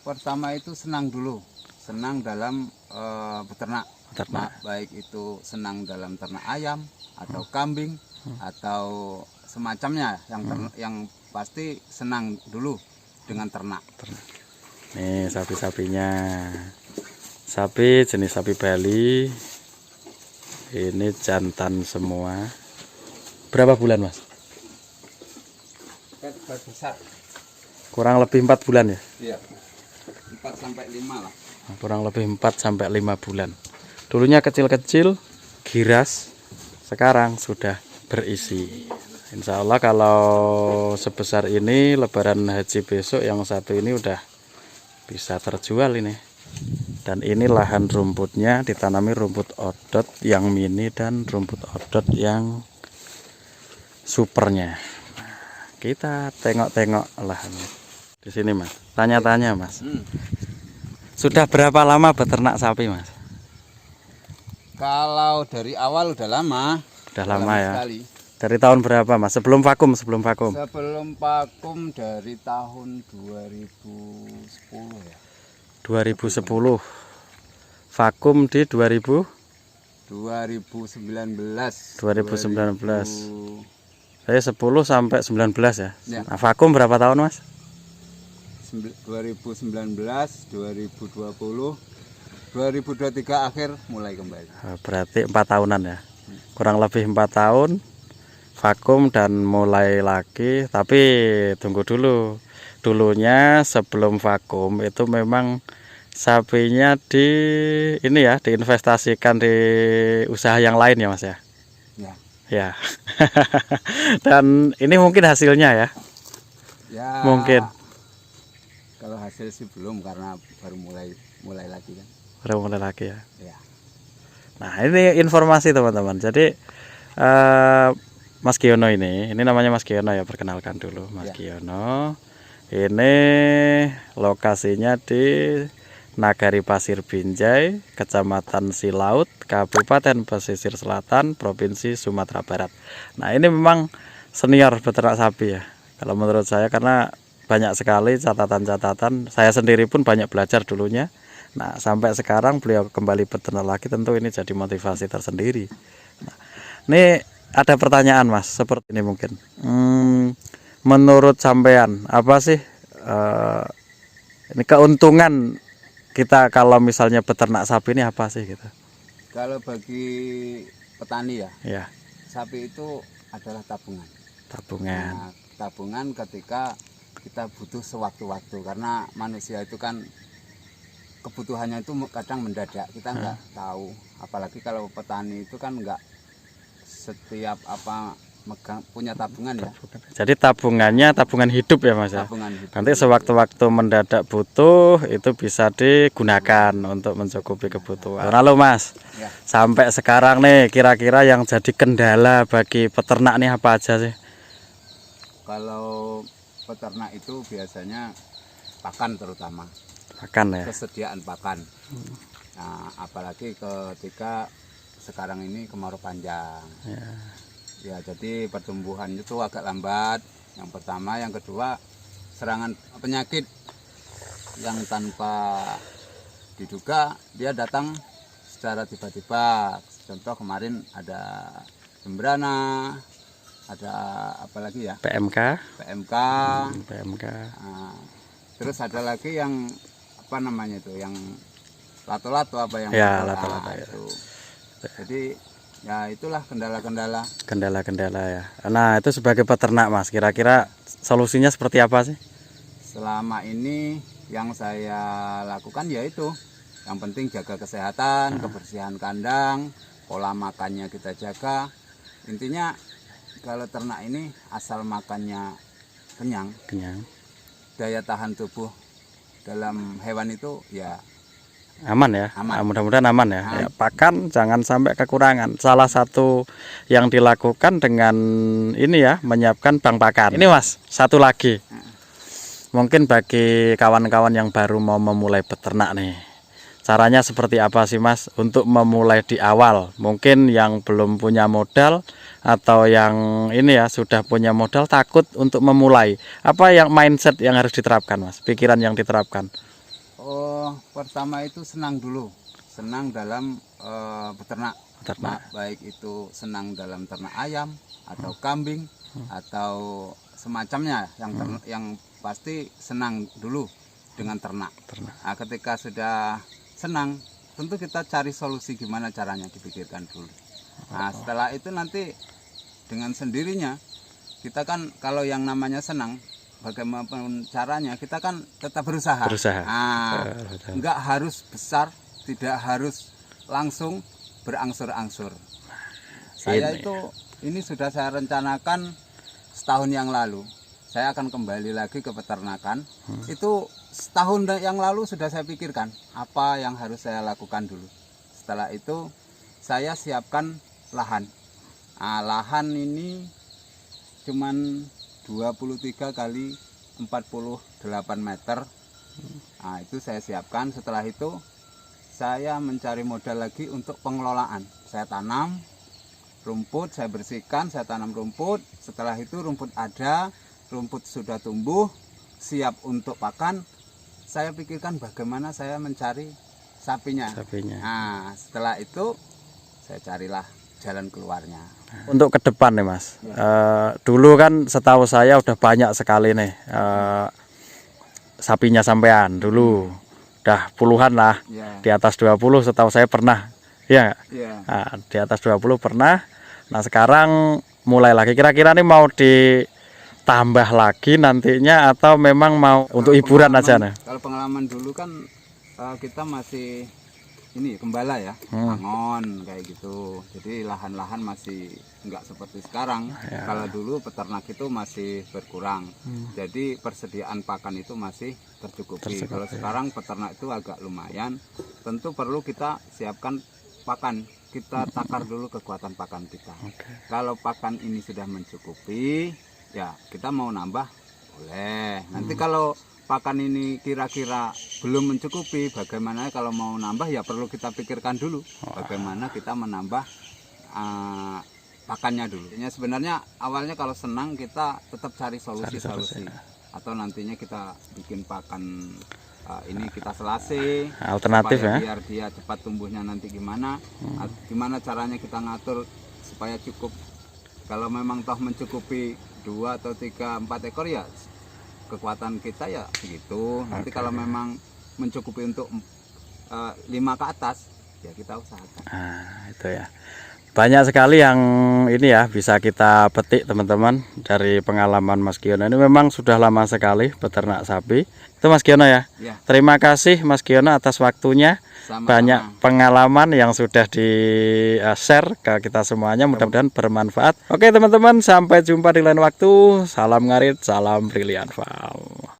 pertama itu senang dulu, senang dalam beternak. Baik itu senang dalam ternak ayam atau kambing atau semacamnya, yang pasti senang dulu dengan ternak. Nih sapi-sapinya, sapi jenis sapi Bali, ini jantan semua. Berapa bulan mas? Besar. Kurang lebih 4 bulan ya? Iya, 4-5 lah. Kurang lebih 4-5 bulan. Dulunya kecil-kecil, giras, sekarang sudah berisi. Insya Allah kalau sebesar ini lebaran haji besok yang satu ini udah bisa terjual ini. Dan ini lahan rumputnya ditanami rumput odot yang mini dan rumput odot yang supernya. Nah, kita tengok-tengok lahannya di sini mas. Tanya-tanya mas. Sudah berapa lama beternak sapi mas? Kalau dari awal udah lama. Udah lama ya. Sekali. Dari tahun berapa mas? Sebelum vakum? Sebelum vakum dari tahun 2010 ya. 2010. Vakum di 2019. Saya 10 sampai 19 ya. Nah, vakum berapa tahun mas? 2019, 2020, 2023 akhir mulai kembali. Berarti 4 tahunan ya. Kurang lebih 4 tahun vakum dan mulai lagi. Tapi tunggu dulu. Dulunya sebelum vakum itu memang sapinya diinvestasikan di usaha yang lain ya mas ya. Ya. Dan ini mungkin hasilnya ya. Ya. Mungkin. Kalau hasil sih belum, karena baru mulai lagi kan. Baru mulai lagi ya. Ya. Nah ini informasi teman-teman. Jadi Mas Giono ini namanya Mas Giono ya, perkenalkan dulu Mas Giono. Ini lokasinya di Nagari Pasir Binjai, Kecamatan Silaut, Kabupaten Pesisir Selatan, Provinsi Sumatera Barat. Nah ini memang senior beternak sapi ya, kalau menurut saya, karena banyak sekali catatan-catatan. Saya sendiri pun banyak belajar dulunya. Nah sampai sekarang beliau kembali beternak lagi, tentu ini jadi motivasi tersendiri. Nah, ini ada pertanyaan mas, seperti ini mungkin. Menurut sampean apa sih ini keuntungan kita kalau misalnya beternak sapi ini apa sih gitu? Kalau bagi petani ya, sapi itu adalah tabungan. Tabungan. Nah, tabungan ketika kita butuh sewaktu-waktu, karena manusia itu kan kebutuhannya itu kadang mendadak, kita nggak tahu. Apalagi kalau petani itu kan nggak setiap punya tabungan ya. Jadi tabungannya tabungan hidup ya mas ya. Hidup. Nanti sewaktu-waktu mendadak butuh itu bisa digunakan untuk mencukupi kebutuhan. Lalu mas, sampai sekarang nih kira-kira yang jadi kendala bagi peternak nih apa aja sih? Kalau peternak itu biasanya pakan, terutama pakan ya. Kesediaan pakan. Nah, apalagi ketika sekarang ini kemarau panjang. Ya, jadi pertumbuhan itu agak lambat. Yang pertama, yang kedua, serangan penyakit yang tanpa diduga dia datang secara tiba-tiba. Contoh kemarin ada Jembrana, ada apalagi ya? PMK. Nah, terus ada lagi yang apa namanya itu, yang lato-lato apa yang lato-lato itu. Jadi ya itulah kendala-kendala ya. Nah itu sebagai peternak mas, kira-kira solusinya seperti apa sih? Selama ini yang saya lakukan yaitu yang penting jaga kesehatan, kebersihan kandang, pola makannya kita jaga. Intinya kalau ternak ini asal makannya kenyang, daya tahan tubuh dalam hewan itu ya aman ya. Mudah-mudahan aman ya. Pakan jangan sampai kekurangan. Salah satu yang dilakukan dengan ini ya, menyiapkan bank pakan. Ini mas, satu lagi. Mungkin bagi kawan-kawan yang baru mau memulai beternak nih, caranya seperti apa sih mas untuk memulai di awal? Mungkin yang belum punya modal atau yang ini ya sudah punya modal takut untuk memulai. Apa yang mindset yang harus diterapkan mas? Pikiran yang diterapkan? Oh, pertama itu senang dulu, senang dalam beternak. Beternak. Baik itu senang dalam ternak ayam atau kambing atau semacamnya, yang pasti senang dulu dengan ternak. Nah, ketika sudah senang, tentu kita cari solusi gimana caranya, dipikirkan dulu. Nah, setelah itu nanti dengan sendirinya kita kan kalau yang namanya senang, bagaimanapun caranya kita kan tetap berusaha. Nah, nggak harus besar, tidak harus langsung berangsur-angsur. Saya ini sudah saya rencanakan setahun yang lalu. Saya akan kembali lagi ke peternakan. Itu setahun yang lalu sudah saya pikirkan apa yang harus saya lakukan dulu. Setelah itu saya siapkan lahan. Nah, lahan ini cuman 23 kali 48 meter. Nah, itu saya siapkan. Setelah itu saya mencari modal lagi untuk pengelolaan. Saya tanam rumput, saya bersihkan, saya tanam rumput. Setelah itu rumput ada, rumput sudah tumbuh, siap untuk pakan. Saya pikirkan bagaimana saya mencari sapinya. Nah, setelah itu saya carilah jalan keluarnya. Untuk ke depan nih Mas, dulu kan setahu saya udah banyak sekali nih sapinya sampean dulu, udah puluhan lah, di atas 20 setahu saya pernah, ya. Nah, di atas 20 pernah. Nah sekarang mulai lagi, kira-kira nih mau ditambah lagi nantinya atau memang mau untuk hiburan aja nih? Kalau pengalaman dulu kan kita masih ini gembala ya, angon kayak gitu. Jadi lahan-lahan masih nggak seperti sekarang. Kalau dulu peternak itu masih berkurang. Jadi persediaan pakan itu masih tercukupi. Kalau sekarang peternak itu agak lumayan. Tentu perlu kita siapkan pakan. Kita takar dulu kekuatan pakan kita. Kalau pakan ini sudah mencukupi, ya kita mau nambah boleh. Nanti kalau pakan ini kira-kira belum mencukupi, bagaimana kalau mau nambah ya perlu kita pikirkan dulu bagaimana kita menambah pakannya dulu. Ya, sebenarnya awalnya kalau senang kita tetap cari solusi. Atau nantinya kita bikin pakan ini kita selasi alternatif ya, biar dia cepat tumbuhnya nanti gimana. Gimana caranya kita ngatur supaya cukup. Kalau memang toh mencukupi 2 atau 3, 4 ekor ya kekuatan kita ya segitu. Nanti kalau memang mencukupi untuk 5 ke atas ya kita usahakan. Itu ya, banyak sekali yang ini ya bisa kita petik teman-teman dari pengalaman Mas Giono. Ini memang sudah lama sekali beternak sapi. Itu Mas Giono ya. Terima kasih Mas Giono atas waktunya. Banyak pengalaman yang sudah di-share ke kita semuanya, mudah-mudahan bermanfaat. Oke teman-teman, sampai jumpa di lain waktu. Salam ngarit, salam Brilian Farm.